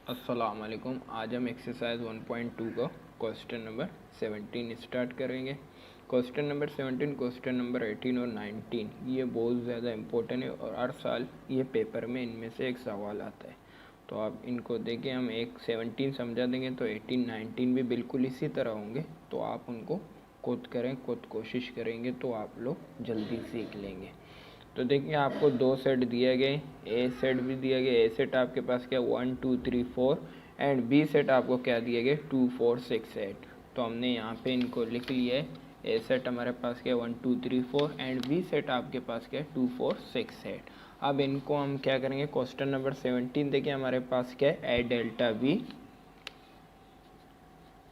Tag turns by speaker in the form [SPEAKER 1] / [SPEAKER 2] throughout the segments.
[SPEAKER 1] अस्सलाम वालेकुम। आज हम एक्सरसाइज 1.2 का क्वेश्चन नंबर 17 स्टार्ट करेंगे। क्वेश्चन नंबर 17, क्वेश्चन नंबर 18 और 19 ये बहुत ज़्यादा इम्पोर्टेंट है और हर साल ये पेपर में इनमें से एक सवाल आता है। तो आप इनको देखें, हम एक 17 समझा देंगे तो 18 19 भी बिल्कुल इसी तरह होंगे। तो आप उनको खुद करें, खुद कोशिश करेंगे तो आप लोग जल्दी सीख लेंगे। तो देखिए, आपको दो सेट दिए गए, ए सेट भी दिया गया। ए सेट आपके पास क्या 1 2 3 4 एंड बी सेट आपको क्या दिए गए 2 4 6 8। तो हमने यहाँ पे इनको लिख लिया है। ए सेट हमारे पास क्या 1 2 3 4 एंड बी सेट आपके पास क्या 2 4 6 8। अब इनको हम क्या करेंगे, क्वेश्चन नंबर 17 देखिए हमारे पास क्या है, A delta B,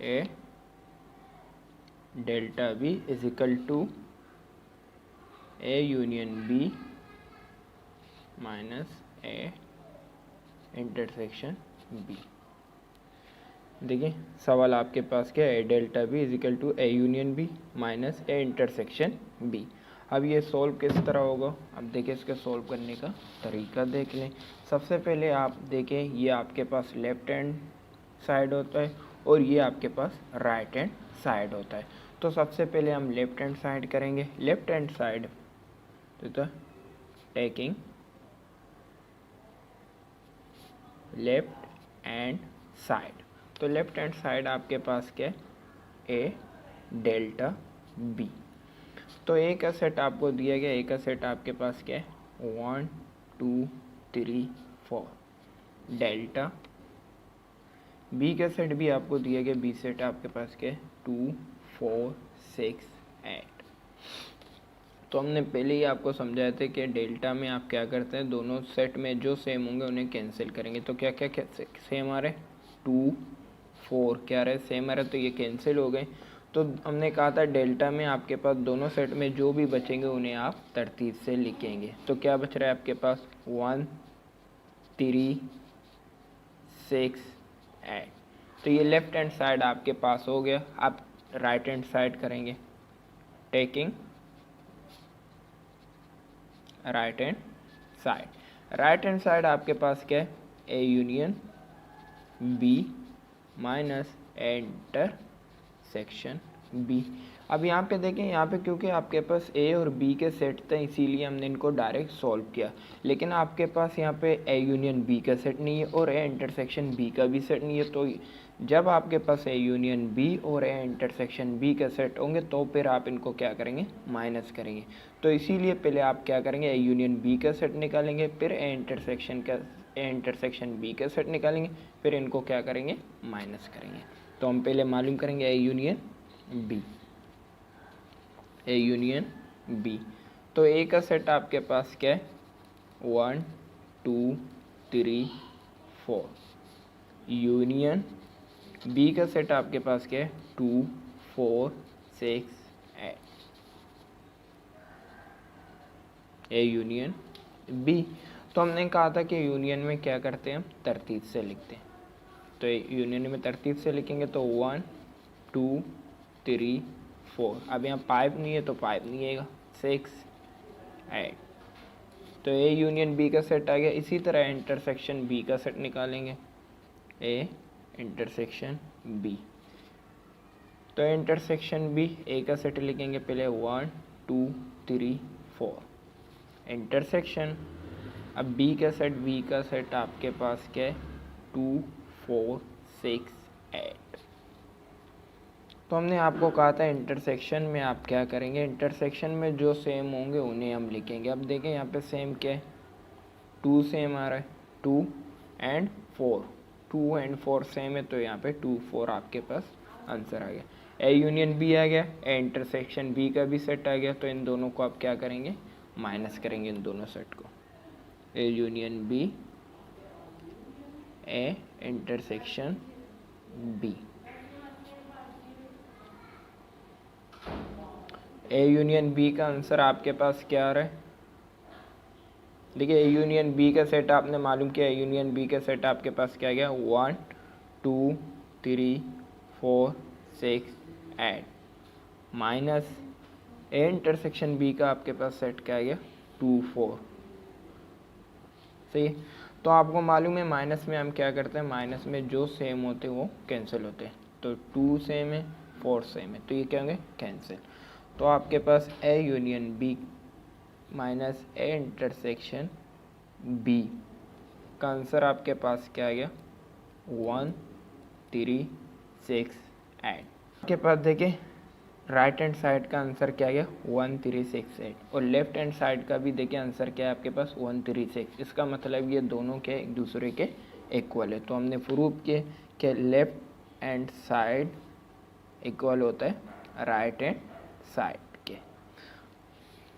[SPEAKER 1] A delta B is equal to A union B minus A intersection B. देखिए सवाल आपके पास क्या है, A delta B is equal to A union B minus A intersection B. अब ये सॉल्व किस तरह होगा, अब देखिए इसके सॉल्व करने का तरीका देख लें। सबसे पहले आप देखें, ये आपके पास लेफ्ट हैंड साइड होता है और ये आपके पास राइट हैंड साइड होता है। तो सबसे पहले हम लेफ्ट हैंड साइड करेंगे। लेफ्ट हैंड साइड तो टेकिंग लेफ्ट हैंड साइड, तो लेफ्ट हैंड साइड आपके पास क्या है, ए डेल्टा बी। तो ए का सेट आपको दिया गया, ए का सेट आपके पास क्या है 1 2 3 4 डेल्टा। बी का सेट भी आपको दिया गया, बी सेट आपके पास क्या है 2 4 6 8। तो हमने पहले ही आपको समझाया था कि डेल्टा में आप क्या करते हैं, दोनों सेट में जो सेम होंगे उन्हें कैंसिल करेंगे। तो क्या क्या सेम आ रहे, 2 4 क्या रहे सेम आ रहे, तो ये कैंसिल हो गए। तो हमने कहा था डेल्टा में आपके पास दोनों सेट में जो भी बचेंगे उन्हें आप तरतीब से लिखेंगे। तो क्या बच रहा है आपके पास 1 3 6 8। तो ये लेफ्ट हैंड साइड आपके पास हो गया। आप राइट हैंड साइड करेंगे, taking right hand side. Right hand side आपके पास क्या है, A union B minus A intersection B. अब यहाँ पे देखें, यहाँ पे क्योंकि आपके पास ए और बी के सेट थे इसीलिए हमने इनको डायरेक्ट सॉल्व किया। लेकिन आपके पास यहाँ पे ए यूनियन बी का सेट नहीं है और ए इंटरसेक्शन बी का भी सेट नहीं है। तो जब आपके पास ए यूनियन बी और ए इंटरसेक्शन बी का सेट होंगे तो फिर आप इनको क्या करेंगे, माइनस करेंगे। तो इसीलिए पहले आप क्या करेंगे, ए यूनियन बी का सेट निकालेंगे, फिर ए इंटरसेक्शन बी का सेट निकालेंगे, फिर इनको क्या करेंगे, माइनस करेंगे। तो हम पहले मालूम करेंगे A union B, A union B. तो ए का सेट आपके पास क्या है 1 2 3 4 यूनियन बी का सेट आपके पास क्या है 2 4 6 8, ए यूनियन बी। तो हमने कहा था कि यूनियन में क्या करते हैं, हम तरतीब से लिखते हैं। तो यूनियन में तरतीब से लिखेंगे तो 1 2 3 4। अब यहाँ 5 नहीं है तो 5 नहीं आएगा, 6 8। तो ए यूनियन बी का सेट आ गया। इसी तरह इंटरसेक्शन बी का सेट निकालेंगे, ए इंटरसेक्शन बी। तो इंटरसेक्शन बी ए का सेट लिखेंगे पहले 1 2 3 4 इंटरसेक्शन। अब बी का सेट आपके पास क्या है 2 4 6 8। तो हमने आपको कहा था इंटरसेक्शन में आप क्या करेंगे, इंटरसेक्शन में जो सेम होंगे उन्हें हम लिखेंगे। अब देखें यहाँ पे सेम क्या है, 2 सेम आ रहा है, 2 एंड 4, 2 एंड 4 सेम है तो यहाँ पे 2 4 आपके पास आंसर आ गया। ए यूनियन बी आ गया, ए इंटरसेक्शन बी का भी सेट आ गया। तो इन दोनों को आप क्या करेंगे, माइनस करेंगे इन दोनों सेट को। A union B, A intersection B. A union B का आंसर आपके पास क्या आ रहा है, देखिए ए यूनियन बी का सेट आपने मालूम किया, ए यूनियन बी का सेट आपके पास क्या गया 1 2 3 4 6 8 माइनस ए इंटरसेक्शन बी का आपके पास सेट क्या गया 2 4। सही है। तो आपको मालूम है माइनस में हम क्या करते हैं, माइनस में जो सेम होते हैं वो कैंसिल होते हैं। तो 2 सेम है, 4 सेम है, तो ये क्या होंगे, कैंसिल। तो आपके पास A union B minus A intersection B का आंसर आपके पास क्या आ गया, 1 3 6 8। आपके पास देखिए राइट हैंड साइड का आंसर क्या आ गया, 1 3 6 8, और लेफ्ट हैंड साइड का भी देखिए आंसर क्या है आपके पास, 1 3 6। इसका मतलब ये दोनों के एक दूसरे के इक्वल है। तो हमने प्रूव किए कि लेफ्ट हैंड साइड इक्वल होता है राइट हैंड साइड के।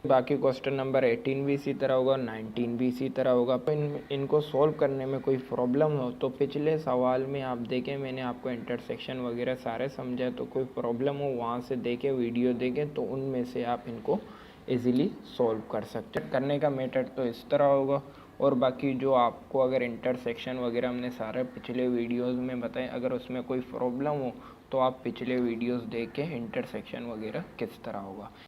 [SPEAKER 1] बाकी क्वेश्चन नंबर 18 भी इसी तरह होगा, 19 भी इसी तरह होगा। तो इनको सॉल्व करने में कोई प्रॉब्लम हो तो पिछले सवाल में आप देखें, मैंने आपको इंटरसेक्शन वगैरह सारे समझा, तो कोई प्रॉब्लम हो वहाँ से देखें, वीडियो देखें, तो उनमें से आप इनको इजीली सॉल्व कर सकते हैं। करने का मेथड तो इस तरह होगा, और बाकी जो आपको अगर इंटरसेक्शन वगैरह हमने सारे पिछले वीडियोज़ में बताए, अगर उसमें कोई प्रॉब्लम हो तो आप पिछले वीडियोज़ देख के इंटरसेक्शन वगैरह किस तरह होगा